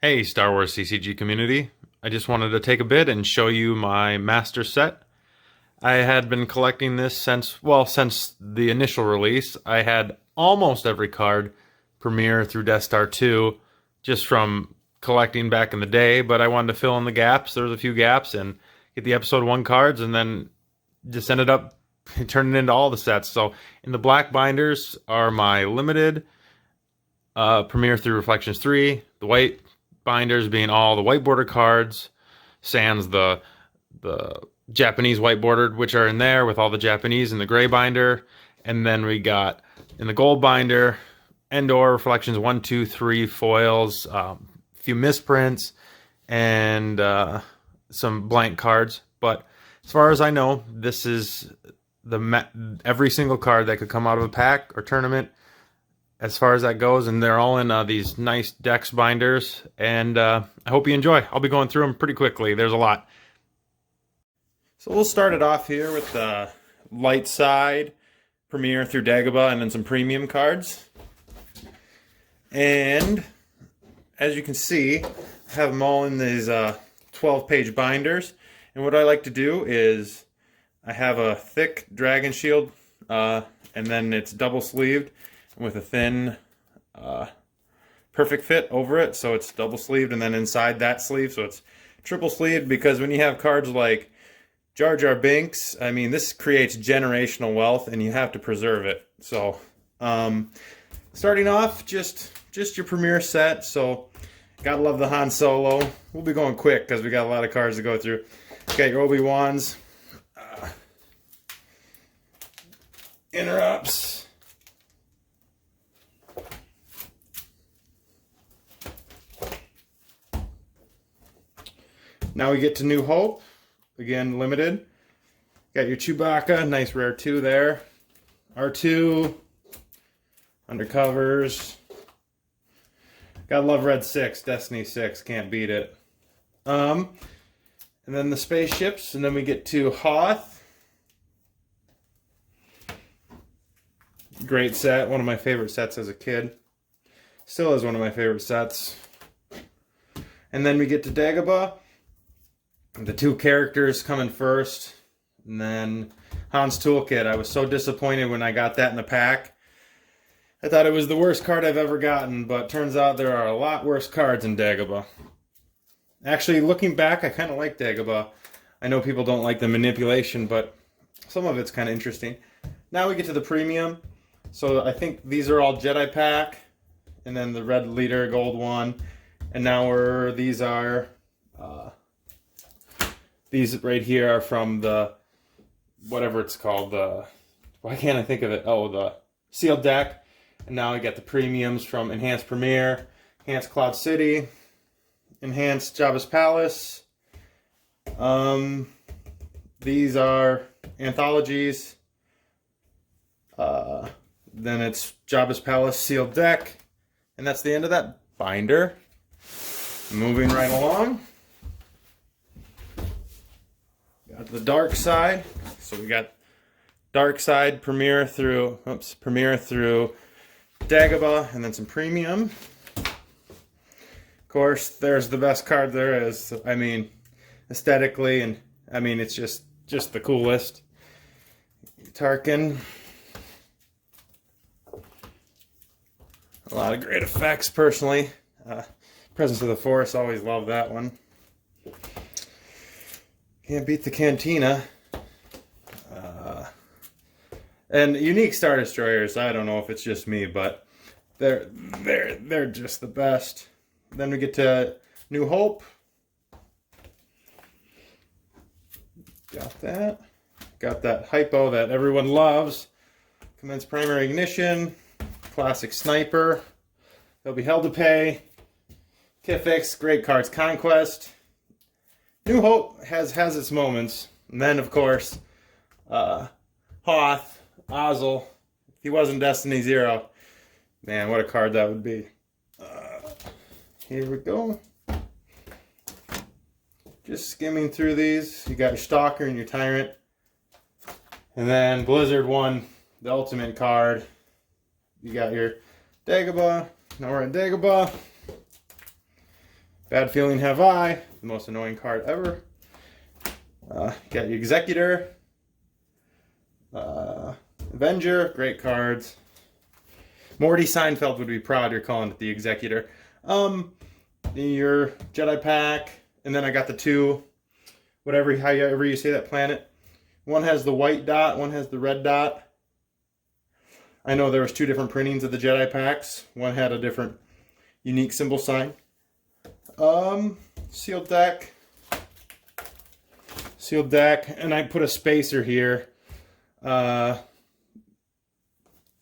Hey, Star Wars CCG community. I just wanted to take a bit and show you my master set. I had been collecting this since the initial release. I had almost every card, Premiere through Death Star 2, just from collecting back in the day, but I wanted to fill in the gaps. There was a few gaps and get the Episode 1 cards, and then just ended up turning into all the sets. So in the black binders are my limited Premiere through Reflections 3, the white binders being all the white border cards, sans the Japanese white bordered, which are in there with all the Japanese in the gray binder. And then we got in the gold binder, Endor Reflections 1, 2, 3 foils, a few misprints, and some blank cards. But as far as I know, this is every single card that could come out of a pack or tournament as far as that goes, and they're all in these nice Dex binders, and I hope you enjoy. I'll be going through them pretty quickly. There's a lot. So we'll start it off here with the light side, Premiere through Dagobah, and then some premium cards. And as you can see, I have them all in these 12-page binders. And what I like to do is I have a thick dragon shield, and then it's double-sleeved with a thin perfect fit over it, so it's double sleeved, and then inside that sleeve, so it's triple sleeved, because when you have cards like Jar Jar Binks, I mean, this creates generational wealth and you have to preserve it. So starting off, just your Premiere set. So gotta love the Han Solo. We'll be going quick because we got a lot of cards to go through. Got your Obi-Wans, interrupts, now we get to New Hope, again limited. Got your Chewbacca, nice rare 2 there. R2, undercovers. Gotta love Red 6, Destiny 6, can't beat it. And then the spaceships, and then we get to Hoth. Great set, one of my favorite sets as a kid. Still is one of my favorite sets. And then we get to Dagobah. The 2 characters coming first, and then Han's Toolkit. I was so disappointed when I got that in the pack. I thought it was the worst card I've ever gotten, but turns out there are a lot worse cards in Dagobah. Actually, looking back, I kind of like Dagobah. I know people don't like the manipulation, but some of it's kind of interesting. Now we get to the premium. So I think these are all Jedi pack, and then the red leader, gold one, and now these are... these right here are from the, whatever it's called, why can't I think of it? Oh, the sealed deck. And now I got the premiums from Enhanced Premiere, Enhanced Cloud City, Enhanced Jabba's Palace. These are anthologies. Then it's Jabba's Palace sealed deck. And that's the end of that binder. Moving right along. The dark side, so we got dark side Premiere through Dagobah, and then some premium. Of course, there's the best card there is. I mean, aesthetically, and I mean, it's just the coolest. Tarkin. A lot of great effects, personally. Presence of the Force, always love that one. Can't beat the Cantina. And unique Star Destroyers, I don't know if it's just me, but they're just the best. Then we get to New Hope. Got that. Got that hypo that everyone loves. Commence Primary Ignition. Classic Sniper. They'll be held to pay. Kifix, great cards. Conquest. New Hope has its moments. And then, of course, Hoth, Ozzel. If he wasn't Destiny 0, man, what a card that would be. Here we go. Just skimming through these. You got your Stalker and your Tyrant. And then Blizzard won the ultimate card. You got your Dagobah. Now we're in Dagobah. Bad feeling have I. The most annoying card ever. Got your Executor. Avenger. Great cards. Morty Seinfeld would be proud you're calling it the Executor. Your Jedi pack. And then I got the two. However you say that planet. One has the white dot. One has the red dot. I know there was 2 different printings of the Jedi packs. One had a different unique symbol sign. Sealed deck, and I put a spacer here.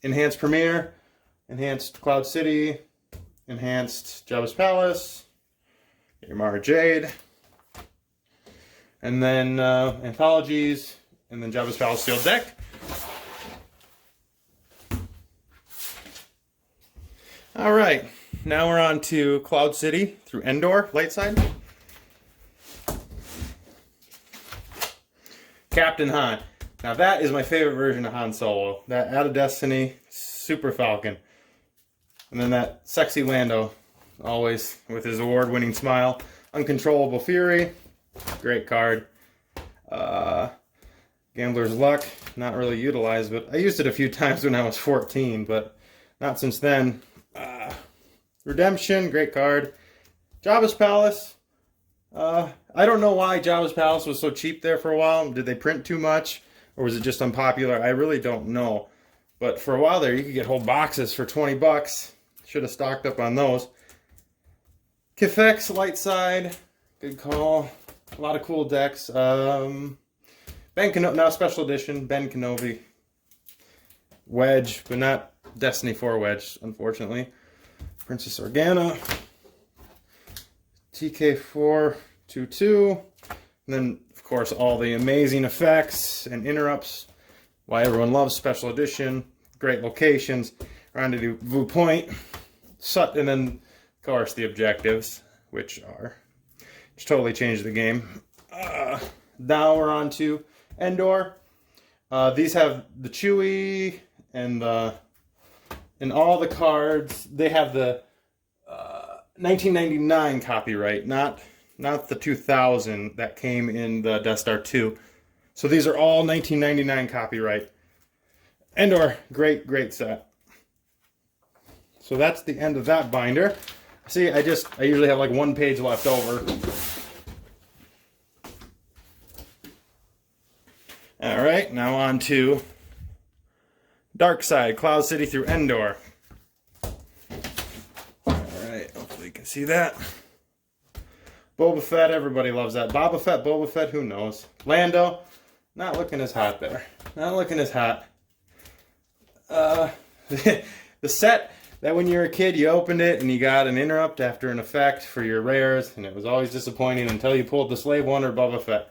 Enhanced Premiere, Enhanced Cloud City, Enhanced Jabba's Palace, your Mara Jade, and then Anthologies, and then Jabba's Palace sealed deck. All right, now we're on to Cloud City through Endor, light side. Captain Han. Now that is my favorite version of Han Solo. That Out of Destiny, Super Falcon. And then that sexy Lando, always with his award-winning smile. Uncontrollable Fury, great card. Gambler's Luck, not really utilized, but I used it a few times when I was 14, but not since then. Redemption, great card. Jabba's Palace. I don't know why Jabba's Palace was so cheap there for a while. Did they print too much? Or was it just unpopular? I really don't know. But for a while there, you could get whole boxes for 20 bucks. Should have stocked up on those. Kifex, light side. Good call. A lot of cool decks. Ben Kenobi, now special edition. Ben Kenobi. Wedge, but not Destiny 4 Wedge, unfortunately. Princess Organa, TK422, and then, of course, all the amazing effects and interrupts. Why everyone loves special edition. Great locations. Rendezvous Point. And then, of course, the objectives, which totally changed the game. Now we're on to Endor. These have the Chewie and all the cards. They have the 1999 copyright, not the 2000 that came in the Death Star 2. So these are all 1999 copyright. Endor, great set. So that's the end of that binder. See, I usually have like 1 page left over. All right, now on to Dark Side, Cloud City through Endor. Alright, hopefully you can see that. Boba Fett, everybody loves that. Boba Fett, who knows? Lando, not looking as hot there. Not looking as hot. The set that when you were a kid, you opened it and you got an interrupt after an effect for your rares, and it was always disappointing until you pulled the Slave One or Boba Fett.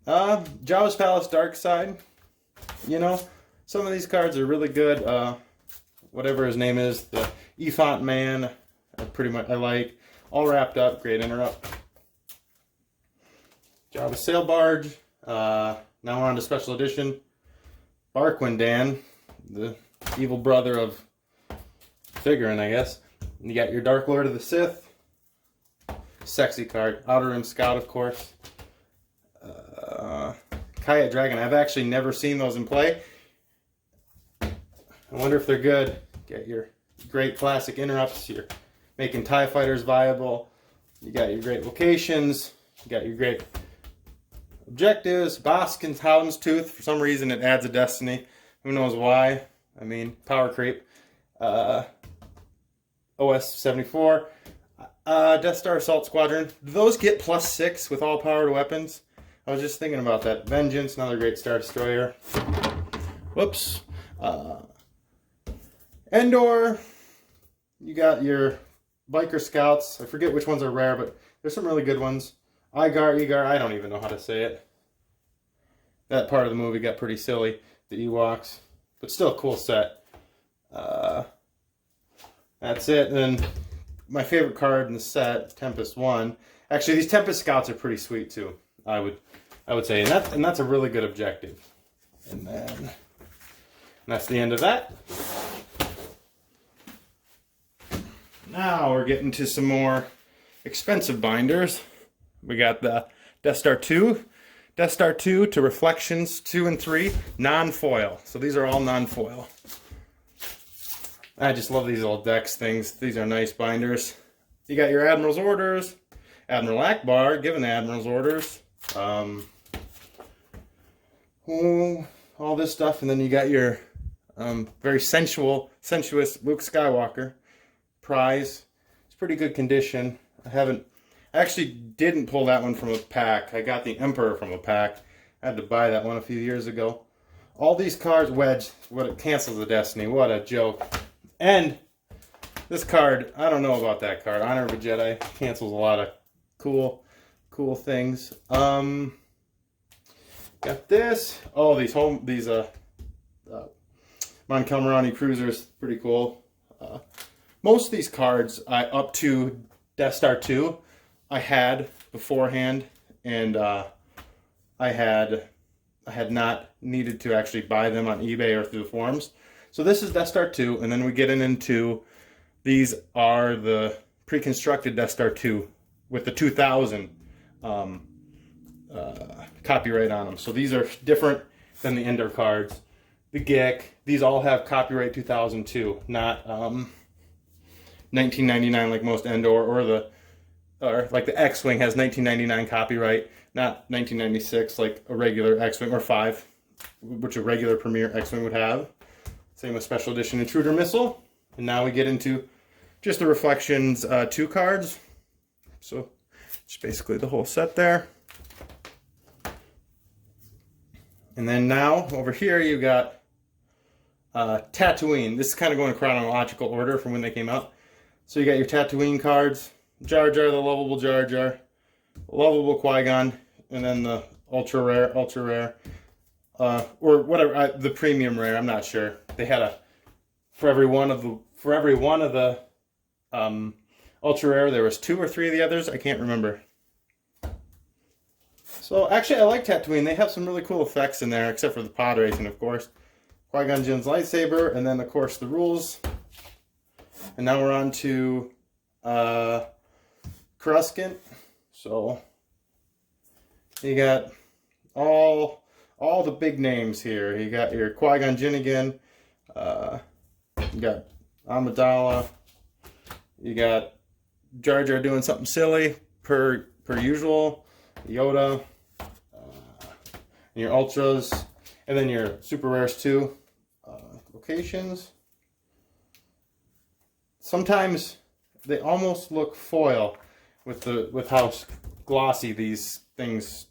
Jabba's Palace, Dark Side. You know, some of these cards are really good. Whatever his name is, the Efont Man, I like. All wrapped up, great interrupt. Jabba's Sail Barge. Now we're on to Special Edition. Barquin Dan, the evil brother of Figurin, I guess. And you got your Dark Lord of the Sith. Sexy card. Outer Rim Scout, of course. Kaya Dragon. I've actually never seen those in play. I wonder if they're good. Get your great classic interrupts. You're making TIE fighters viable. You got your great locations. You got your great objectives. Boskin's Houndstooth. For some reason it adds a Destiny. Who knows why? I mean, power creep. OS 74. Death Star Assault Squadron. Do those get +6 with all powered weapons? I was just thinking about that. Vengeance, another great Star Destroyer. Whoops. Endor. You got your Biker Scouts. I forget which ones are rare, but there's some really good ones. Igar, I don't even know how to say it. That part of the movie got pretty silly. The Ewoks. But still a cool set. That's it. And then my favorite card in the set, Tempest 1. Actually, these Tempest Scouts are pretty sweet too. I would say, and that's a really good objective. And then that's the end of that. Now we're getting to some more expensive binders. We got the Death Star 2, Death Star 2 to Reflections 2 and 3, non-foil. So these are all non-foil. I just love these little Dex things. These are nice binders. You got your Admiral's orders, Admiral Akbar giving the Admiral's orders, all this stuff, and then you got your very sensuous Luke Skywalker prize. It's pretty good condition. I actually didn't pull that one from a pack. I got the Emperor from a pack. I had to buy that one a few years ago. All these cards, Wedge, what it cancels the Destiny. What a joke. And this card, I don't know about that card. Honor of a Jedi cancels a lot of cool things. Got this. Oh, these Montgomery Cruisers, pretty cool. Most of these cards, up to Death Star 2, I had beforehand, and I had not needed to actually buy them on eBay or through the forums. So this is Death Star 2, and then we get into these are the pre-constructed Death Star 2 with the 2000 copyright on them. So these are different than the Endor cards. The GIC, these all have copyright 2002, not 1999 like most Endor, or like the X-Wing has 1999 copyright, not 1996 like a regular X-Wing, or 5, which a regular Premier X-Wing would have. Same with Special Edition Intruder Missile. And now we get into just the Reflections 2 cards. So it's basically the whole set there. And then now over here you got Tatooine. This is kind of going in chronological order from when they came out. So you got your Tatooine cards, Jar Jar, the lovable Jar Jar, lovable Qui-Gon, and then the ultra rare, or whatever, the premium rare. I'm not sure. They had for every one of the ultra rare, there was 2 or 3 of the others. I can't remember. So actually, I like Tatooine. They have some really cool effects in there, except for the pod racing, of course. Qui-Gon Jinn's lightsaber, and then of course the rules. And now we're on to Coruscant. So you got all the big names here. You got your Qui-Gon Jinn again. You got Amidala. You got Jar Jar doing something silly per usual. Yoda. Your ultras, and then your super rares too. Locations. Sometimes they almost look foil with how glossy these Dex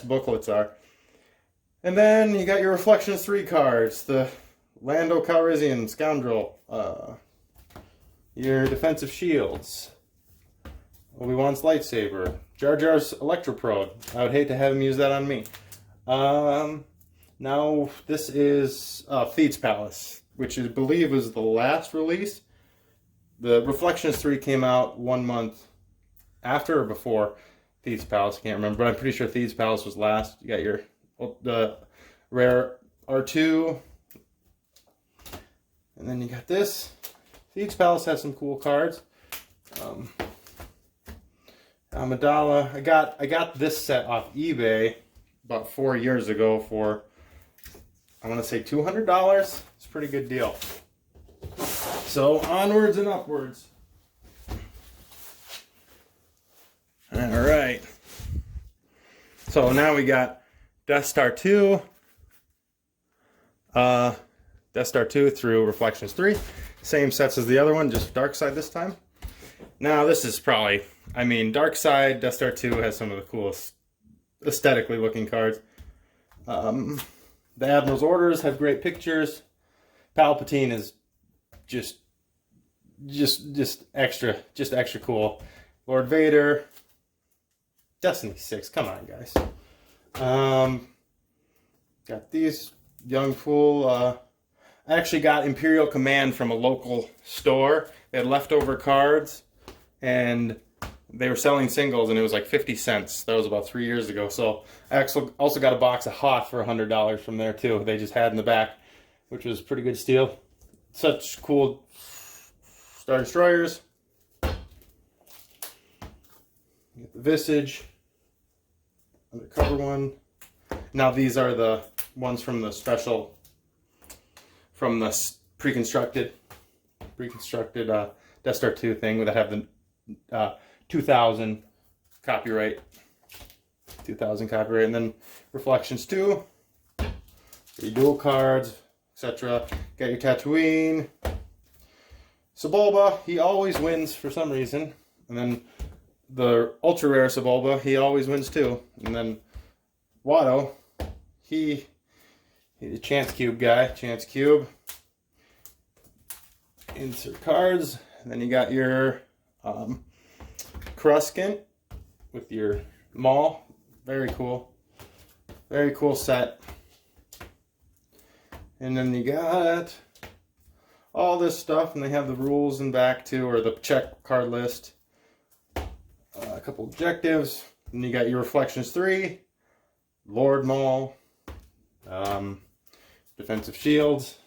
booklets are. And then you got your Reflections 3 cards, the Lando Calrissian Scoundrel, your defensive shields, Obi-Wan's lightsaber, Jar Jar's Electroprode. I would hate to have him use that on me. Now this is Theed's Palace, which I believe was the last release. The Reflections 3 came out 1 month after or before Theed's Palace. I can't remember, but I'm pretty sure Theed's Palace was last. You got the rare R2, and then you got this. Theed's Palace has some cool cards. Amidala. I got this set off eBay about 4 years ago for, I want to say $200. It's a pretty good deal. So onwards and upwards. All right. So now we got Death Star 2. Death Star 2 through Reflections 3. Same sets as the other one, just Dark Side this time. Now this is probably, Dark Side, Death Star 2 has some of the coolest aesthetically looking cards. The Admiral's Orders have great pictures. Palpatine is just extra cool. Lord Vader. Destiny 6, come on guys. Got these young fool. I actually got Imperial Command from a local store. They had leftover cards, and they were selling singles, and it was like 50 cents. That was about 3 years ago. So I also got a box of Hoth for $100 from there too. They just had in the back, which was a pretty good steal. Such cool Star Destroyers. Get the Visage, undercover one. Now these are the ones from the special, from the pre-constructed Death Star 2 thing that have the 2000 copyright. 2000 copyright, and then Reflections 2, your dual cards, etc. Got your Tatooine. Sebulba, he always wins for some reason. And then the ultra rare Sebulba, he always wins too. And then Watto, he's a Chance Cube guy. Chance Cube. Insert cards. And then you got your Coruscant with your Maul. Very cool. Very cool set. And then you got all this stuff, and they have the rules in back too, or the check card list. A couple objectives. And you got your Reflections 3, Lord Maul, Defensive Shields,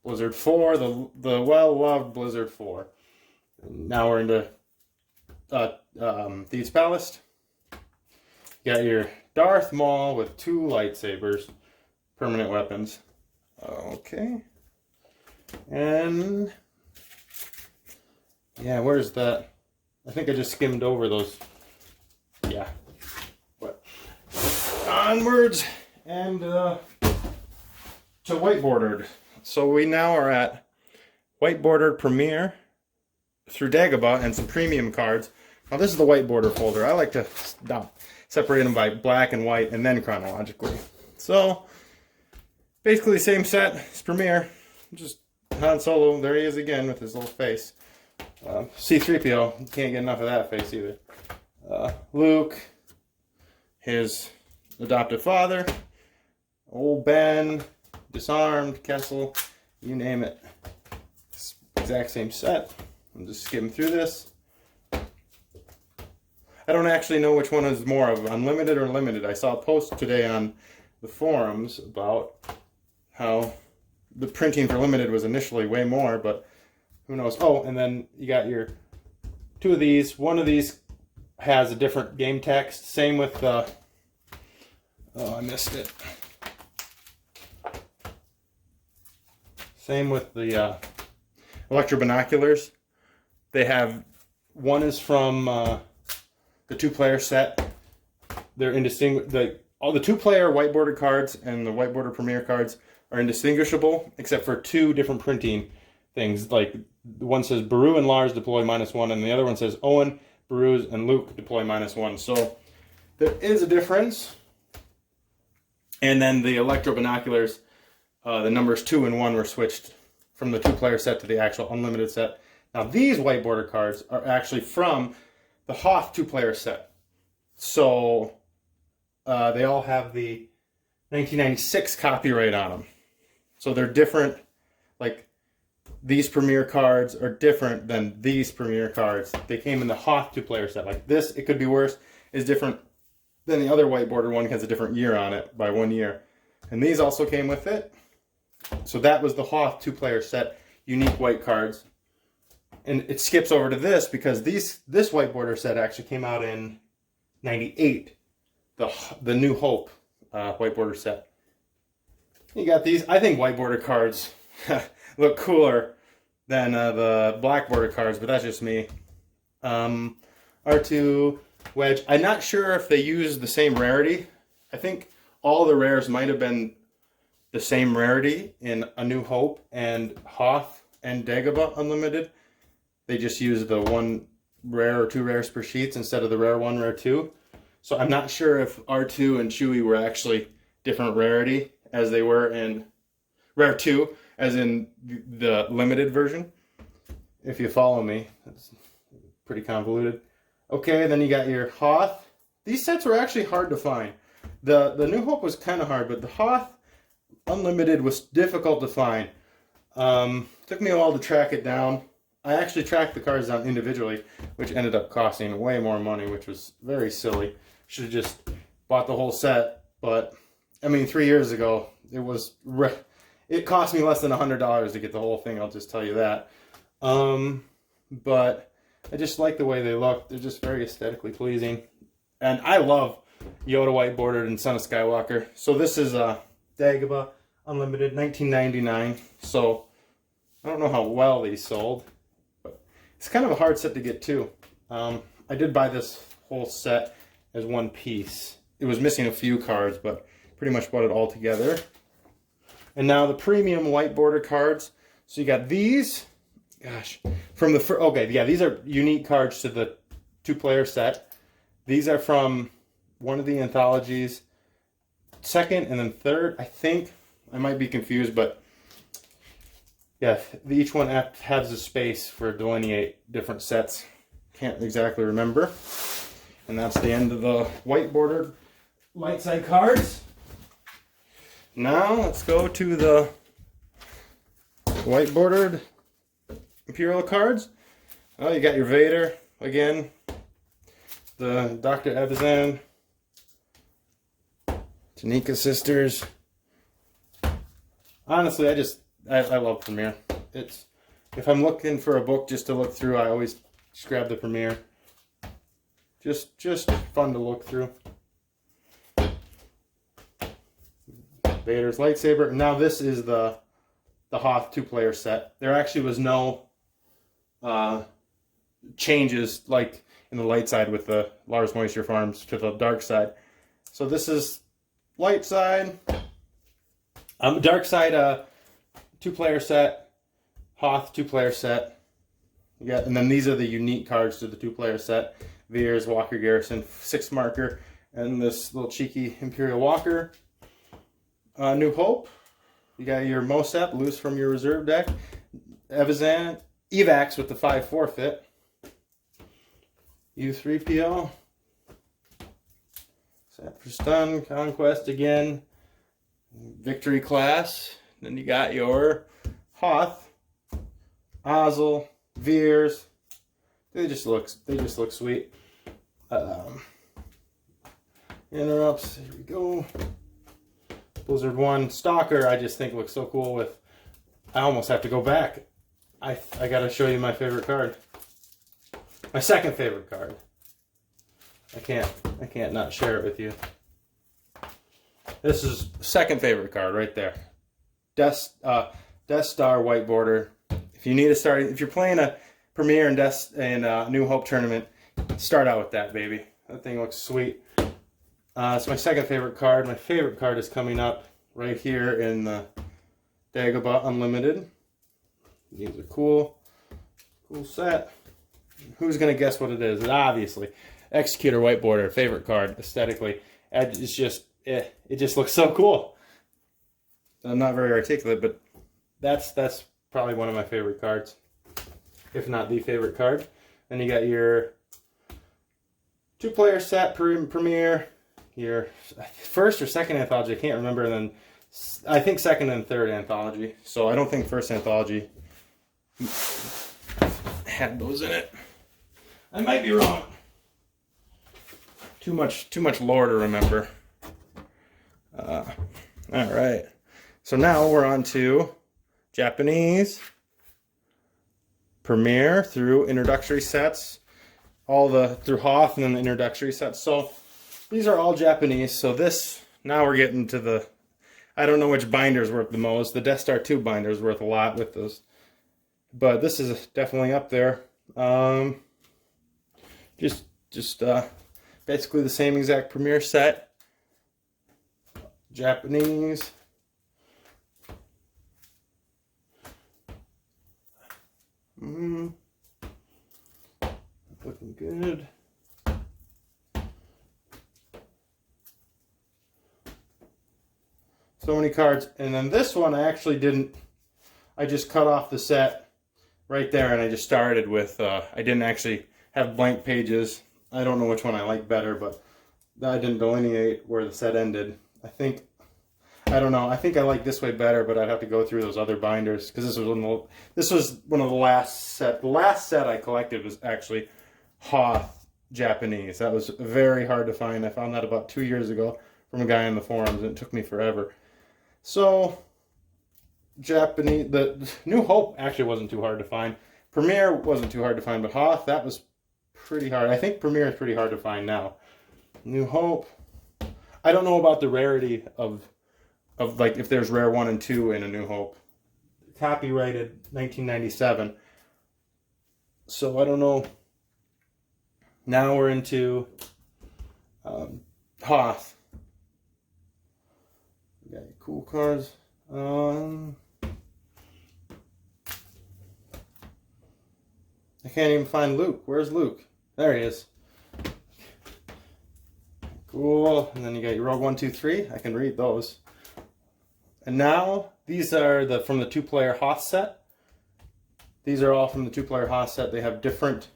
Blizzard 4, the well-loved Blizzard 4. And now we're into Thieves' Palace. You got your Darth Maul with 2 lightsabers, permanent weapons. Okay. And yeah, where's that? I think I just skimmed over those. Yeah. What? Onwards and to white bordered. So we now are at white bordered Premier through Dagobah and some premium cards. Now this is the white border folder. I like to separate them by black and white and then chronologically. So basically same set. It's Premier. Just Han Solo. There he is again with his little face. C-3PO. You can't get enough of that face either. Luke. His adoptive father. Old Ben. Disarmed. Kessel. You name it. It's exact same set. I'm just skimming through this. I don't actually know which one is more of unlimited or limited. I saw a post today on the forums about how the printing for limited was initially way more, but who knows. Oh, and then you got your 2 of these. One of these has a different game text. Same with the... Oh, I missed it. Same with the Electro Binoculars. They have... One is from... the 2-player set. They're indistinguishable. All the 2-player white border cards and the white border Premier cards are indistinguishable, except for 2 different printing things. Like one says Beru and Lars deploy -1, and the other one says Owen, Beru, and Luke deploy -1. So there is a difference. And then the Electro Binoculars, the numbers 2 and 1 were switched from the 2-player set to the actual unlimited set. Now these white border cards are actually from the Hoth 2-player set. So they all have the 1996 copyright on them. So they're different. Like these Premier cards are different than these Premier cards. They came in the Hoth 2-player set. Like this, it could be worse, is different than the other white border one, has a different year on it by 1 year. And these also came with it. So that was the Hoth 2-player set, unique white cards. And it skips over to this because this white border set actually came out in '98, the New Hope white border set. You got these. I think white border cards look cooler than the black border cards, but that's just me. R2 Wedge. I'm not sure if they use the same rarity. I think all the rares might have been the same rarity in A New Hope and Hoth and Dagobah Unlimited. They just use the 1 rare or 2 rares per sheets instead of the rare 1, rare 2. So I'm not sure if R2 and Chewie were actually different rarity as they were in rare 2, as in the limited version. If you follow me, that's pretty convoluted. Okay, then you got your Hoth. These sets were actually hard to find. The New Hope was kind of hard, but the Hoth Unlimited was difficult to find. Took me a while to track it down. I actually tracked the cards down individually, which ended up costing way more money, which was very silly. Should have just bought the whole set, but I mean, 3 years ago, it cost me less than $100 to get the whole thing, I'll just tell you that. But I just like the way they look. They're just very aesthetically pleasing. And I love Yoda white bordered and Son of Skywalker. So this is a Dagobah Unlimited 1999. So I don't know how well these sold, but it's kind of a hard set to get too. I did buy this whole set as one piece. It was missing a few cards, but pretty much bought it all together. And now the premium white border cards. So you got these, gosh, from the first, okay, yeah, these are unique cards to the 2-player set. These are from one of the anthologies, second and then third, I think. I might be confused, but yeah, each one has a space for delineate different sets. Can't exactly remember. And that's the end of the white bordered light side cards. Now let's go to the white bordered Imperial cards. Oh, you got your Vader again, the Dr. Evazan, Tanika sisters. Honestly, I love Premiere. It's, if I'm looking for a book just to look through, I always just grab the Premiere. Just fun to look through. Vader's lightsaber. And now this is the Hoth 2-player set. There actually was no changes like in the light side with the Lars Moisture Farms to the dark side. So this is light side. Dark side 2-player set. Hoth 2-player set. Yeah, and then these are the unique cards to the 2-player set. Veers, Walker Garrison, 6 marker, and this little cheeky Imperial Walker. New Hope. You got your Mosep, loose from your reserve deck. Evazan, Evax with the 5 forfeit. U3PO. Set for stun, Conquest again. Victory class. Then you got your Hoth, Ozzel, Veers. They just look sweet. Interrupts. Here we go. Blizzard 1 Stalker. I just think looks so cool. With, I almost have to go back. I got to show you my favorite card. My second favorite card. I can't not share it with you. This is second favorite card right there. Death Star white border. If you need a start, if you're playing a Premiere and New Hope tournament, start out with that, baby. That thing looks sweet. It's my second favorite card. My favorite card is coming up right here in the Dagobah Unlimited. These are cool set. Who's gonna guess what it is? It obviously Executor white border, favorite card aesthetically. It's just it just looks so cool. I'm not very articulate, but that's probably one of my favorite cards, if not the favorite card. Then you got your 2-player set Premiere, your first or second anthology, I can't remember, and then I think second and third anthology. So I don't think first anthology had those in it. I might be wrong. Too much lore to remember. All right. So now we're on to Japanese Premiere through introductory sets, through Hoth and then the introductory sets. So these are all Japanese. So this, now we're getting to the, I don't know which binder's worth the most. The Death Star 2 binder's worth a lot with this, but this is definitely up there. Just basically the same exact Premiere set. Japanese. Looking good. So many cards. And then this one I actually didn't, I just cut off the set right there and I just started with, I didn't actually have blank pages. I don't know which one I like better, but I didn't delineate where the set ended. I don't know. I think I like this way better, but I'd have to go through those other binders because this was one of the last set. The last set I collected was actually Hoth Japanese. That was very hard to find. I found that about 2 years ago from a guy in the forums, and it took me forever. So Japanese, the New Hope actually wasn't too hard to find. Premier wasn't too hard to find, but Hoth, that was pretty hard. I think Premier is pretty hard to find now. New Hope. I don't know about the rarity of like if there's rare 1 and 2 in a New Hope. Copyrighted 1997. So I don't know. Now we're into Hoth. We got cool cards. I can't even find Luke. Where's Luke? There he is. Cool. And then you got your Rogue 1, 2, 3. I can read those. And now these are from the 2-player Hoth set. These are all from the 2-player Hoth set. They have different.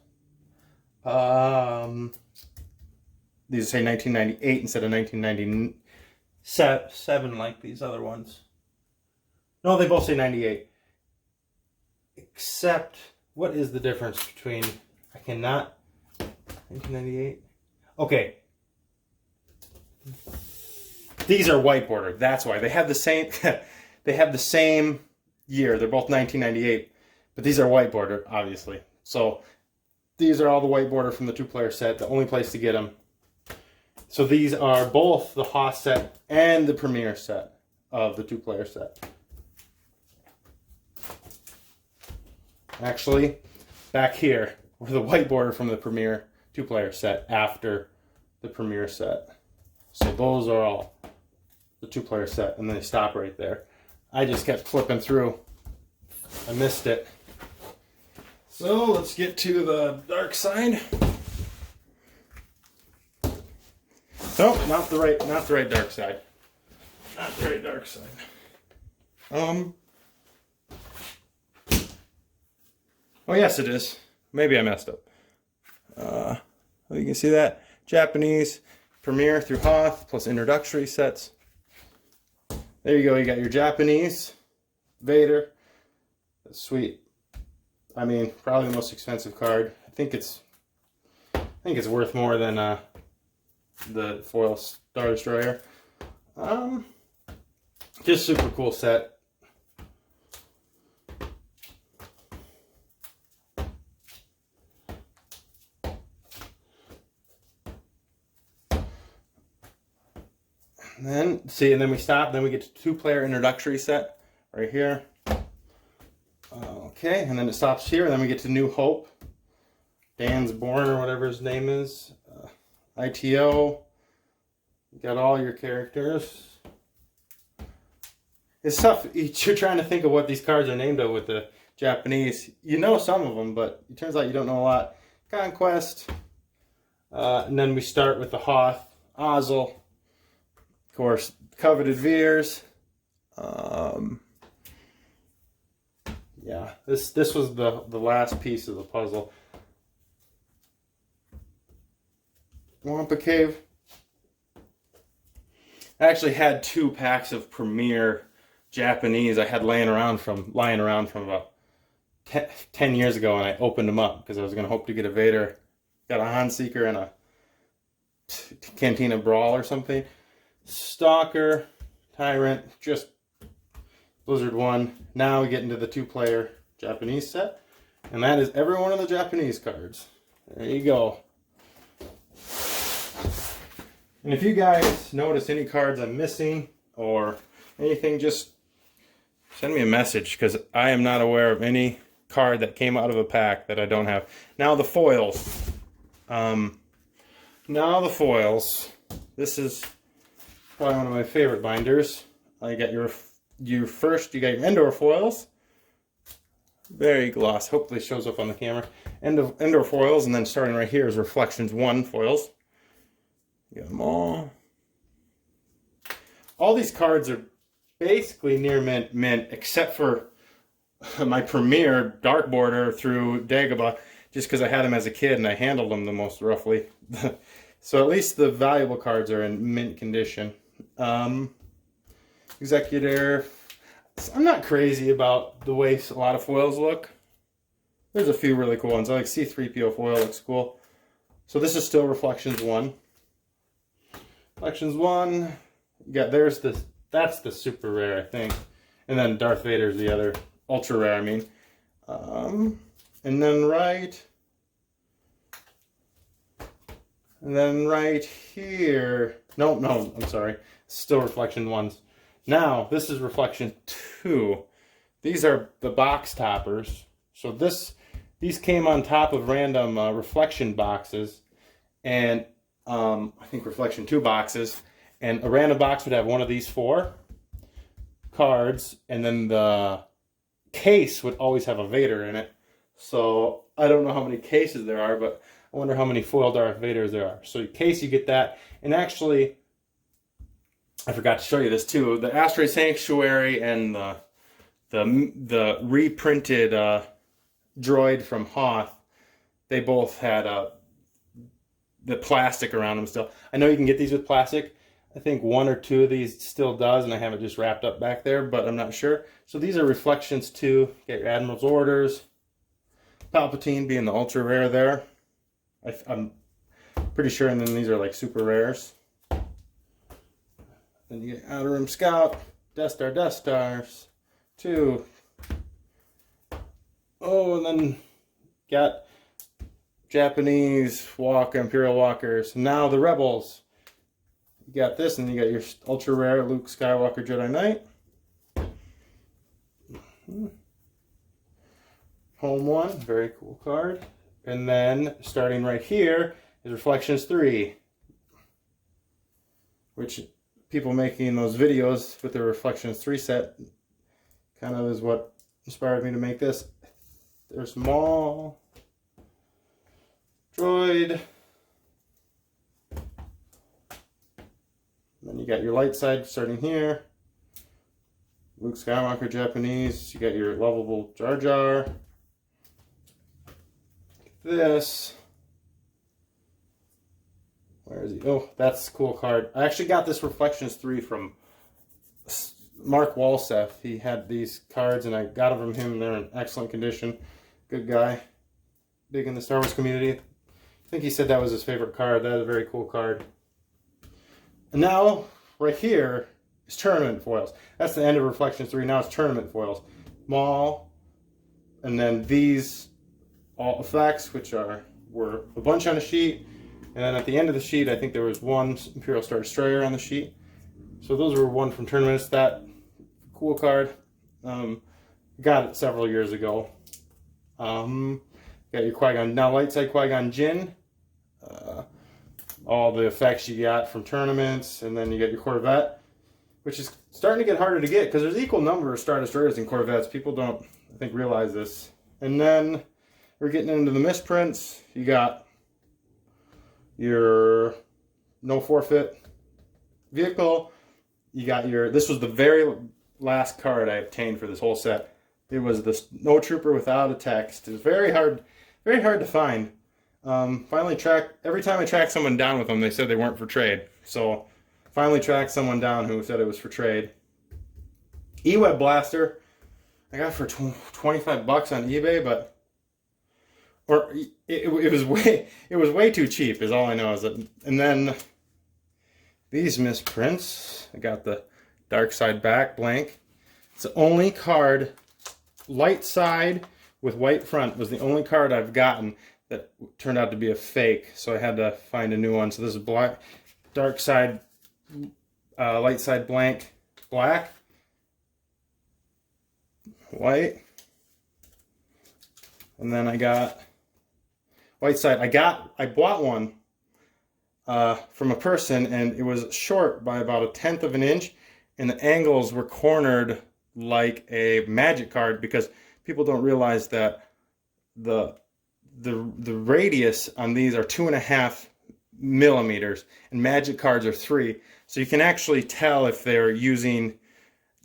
These say 1998 instead of 1997 like these other ones. No, they both say 98. Except, what is the difference between, I cannot, 1998? Okay. These are white bordered. That's why. They have the same, they have the same year. They're both 1998. But these are white bordered, obviously. So these are all the white border from the 2-player set. The only place to get them. So these are both the Hoth set and the Premier set of the 2-player set. Actually, back here were the white border from the Premier 2-player set after the Premier set. So those are all the 2-player set, and then they stop right there. I just kept flipping through. I missed it. So let's get to the dark side. Nope, not the right dark side. Not the right dark side. Oh yes, it is. Maybe I messed up. You can see that Japanese Premier through Hoth plus introductory sets. There you go. You got your Japanese Vader. That's sweet. I mean, probably the most expensive card. I think it's worth more than the foil Star Destroyer. Just super cool set. And then we stop. Then we get to 2-player introductory set right here. Okay, and then it stops here. And then we get to New Hope. Dan's Born or whatever his name is. ITO. You got all your characters. It's tough. You're trying to think of what these cards are named of with the Japanese. You know some of them, but it turns out you don't know a lot. Conquest. And then we start with the Hoth. Ozzel. Of course, coveted Veers. Yeah, this was the last piece of the puzzle. Wampa Cave. I actually had 2 packs of Premier Japanese I had lying around from about 10 years ago, and I opened them up because I was going to hope to get a Vader. Got a Handseeker and a Cantina Brawl or something. Stalker, Tyrant, just Blizzard 1. Now we get into the 2-player Japanese set. And that is every one of the Japanese cards. There you go. And if you guys notice any cards I'm missing or anything, just send me a message, because I am not aware of any card that came out of a pack that I don't have. Now the foils. This is probably one of my favorite binders. I got you got your Endor foils. Very gloss. Hopefully it shows up on the camera. Endor foils, and then starting right here is Reflections 1 foils. You got them all. All these cards are basically near mint, except for my Premier Dark Border through Dagobah, just because I had them as a kid and I handled them the most roughly. So at least the valuable cards are in mint condition. Executor. I'm not crazy about the way a lot of foils look. There's a few really cool ones. I like C-3PO foil, looks cool. So this is still Reflections 1. Reflections 1. You got that's the super rare, I think. And then Darth Vader's the other ultra rare, I mean. And then right here, no, I'm sorry, still reflection 1s. Now, this is reflection 2. These are the box toppers. So these came on top of random reflection boxes, and I think reflection 2 boxes, and a random box would have one of these 4 cards, and then the case would always have a Vader in it. So I don't know how many cases there are, but I wonder how many foil Darth Vaders there are. So in case you get that, and actually, I forgot to show you this too. The Asteroid Sanctuary and the reprinted droid from Hoth, they both had the plastic around them still. I know you can get these with plastic. I think 1 or 2 of these still does, and I have it just wrapped up back there, but I'm not sure. So these are reflections too. Get your Admiral's Orders. Palpatine being the ultra rare there. I'm pretty sure, and then these are like super rares. Then you get Outer Rim Scout, Death Stars, 2. Oh, and then got Japanese Walker, Imperial Walkers. Now the Rebels. You got this, and you got your ultra rare Luke Skywalker Jedi Knight. Home 1, very cool card. And then starting right here is Reflections 3, which people making those videos with the Reflections 3 set kind of is what inspired me to make this. There's Maul, Droid, and then you got your light side starting here. Luke Skywalker Japanese, you got your lovable Jar Jar. This, where is he? Oh, that's a cool card. I actually got this Reflections 3 from Mark Walseth. He had these cards, and I got them from him. They're in excellent condition. Good guy. Big in the Star Wars community. I think he said that was his favorite card. That is a very cool card. And now, right here, is tournament foils. That's the end of Reflections 3. Now it's tournament foils. Maul, and then these all effects, which were a bunch on a sheet, and then at the end of the sheet, I think there was 1 Imperial Star Destroyer on the sheet. So those were 1 from tournaments. That cool card. Got it several years ago. Got your Qui-Gon, now light side Qui-Gon Jinn. All the effects you got from tournaments, and then you get your Corvette, which is starting to get harder to get because there's equal number of Star Destroyers and Corvettes. People don't, I think, realize this. And then we're getting into the misprints. You got your no forfeit vehicle. You got your, this was the very last card I obtained for this whole set. It was the Snow Trooper without a text. It was very hard to find. Finally every time I tracked someone down with them, they said they weren't for trade. So finally tracked someone down who said it was for trade. E-Web Blaster, I got for 25 bucks on eBay, but it was way too cheap is all I know. Is that, and then these misprints, I got the dark side back blank. It's the only card, light side with white front was the only card I've gotten that turned out to be a fake, so I had to find a new one. So this is black, dark side, light side blank, black, white, and then I got white side. I bought one from a person, and it was short by about 1/10 of an inch, and the angles were cornered like a magic card, because people don't realize that the radius on these are 2.5 millimeters, and magic cards are 3. So you can actually tell if they're using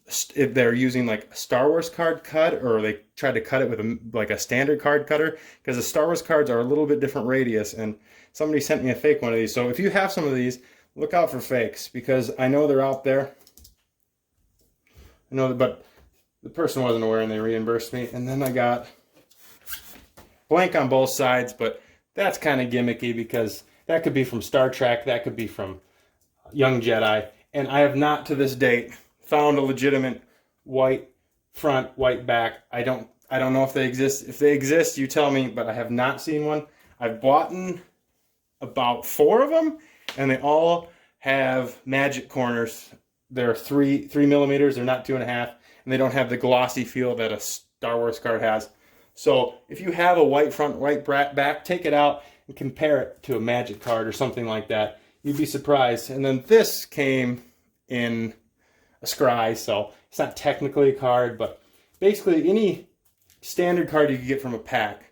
like a Star Wars card cut, or they tried to cut it with like a standard card cutter, because the Star Wars cards are a little bit different radius. And somebody sent me a fake one of these. So if you have some of these, look out for fakes, because I know they're out there. I know that, but the person wasn't aware and they reimbursed me. And then I got blank on both sides, but that's kind of gimmicky, because that could be from Star Trek, that could be from Young Jedi, and I have not to this date found a legitimate white front, white back. I I don't know if they exist. If they exist, you tell me, but I have not seen one. I've bought about 4 of them, and they all have magic corners. They're 3 millimeters. They're not 2.5, and they don't have the glossy feel that a Star Wars card has. So if you have a white front, white back, take it out and compare it to a magic card or something like that. You'd be surprised. And then this came in a scry, so it's not technically a card, but basically any standard card you can get from a pack,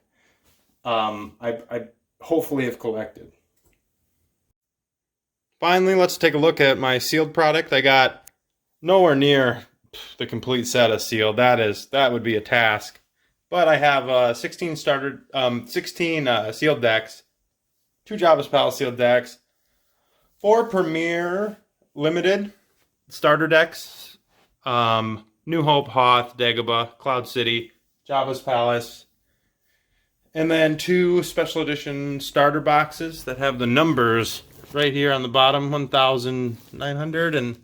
I hopefully have collected. Finally, let's take a look at my sealed product. I got nowhere near the complete set of sealed. That would be a task. But I have 16 sealed decks, 2 Jabba's Palace sealed decks, 4 Premier Limited starter decks, New Hope, Hoth, Dagobah, Cloud City, Jabba's Palace, and then 2 special edition starter boxes that have the numbers right here on the bottom, 1,900 and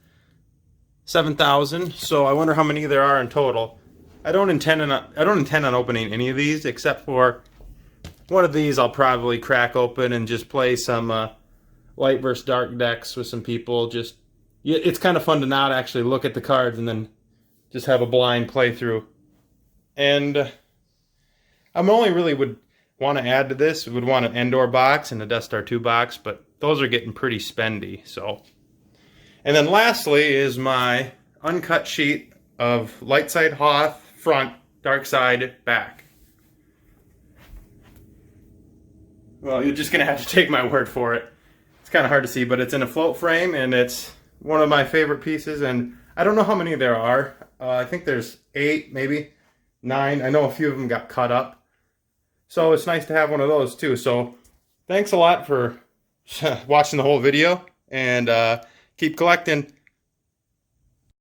7,000. So I wonder how many there are in total. I don't intend on opening any of these, except for one of these I'll probably crack open and just play some light versus dark decks with some people. It's kind of fun to not actually look at the cards and then just have a blind playthrough. And I'm only really would want to add to this, would want an Endor box and a Death Star 2 box, but those are getting pretty spendy. So, and then lastly is my uncut sheet of light side Hoth front, dark side back. Well, you're just gonna have to take my word for it. It's kind of hard to see, but it's in a float frame, and it's one of my favorite pieces. And I don't know how many there are. I think there's 8, maybe 9. I know a few of them got cut up. So it's nice to have one of those too. So thanks a lot for watching the whole video, and keep collecting.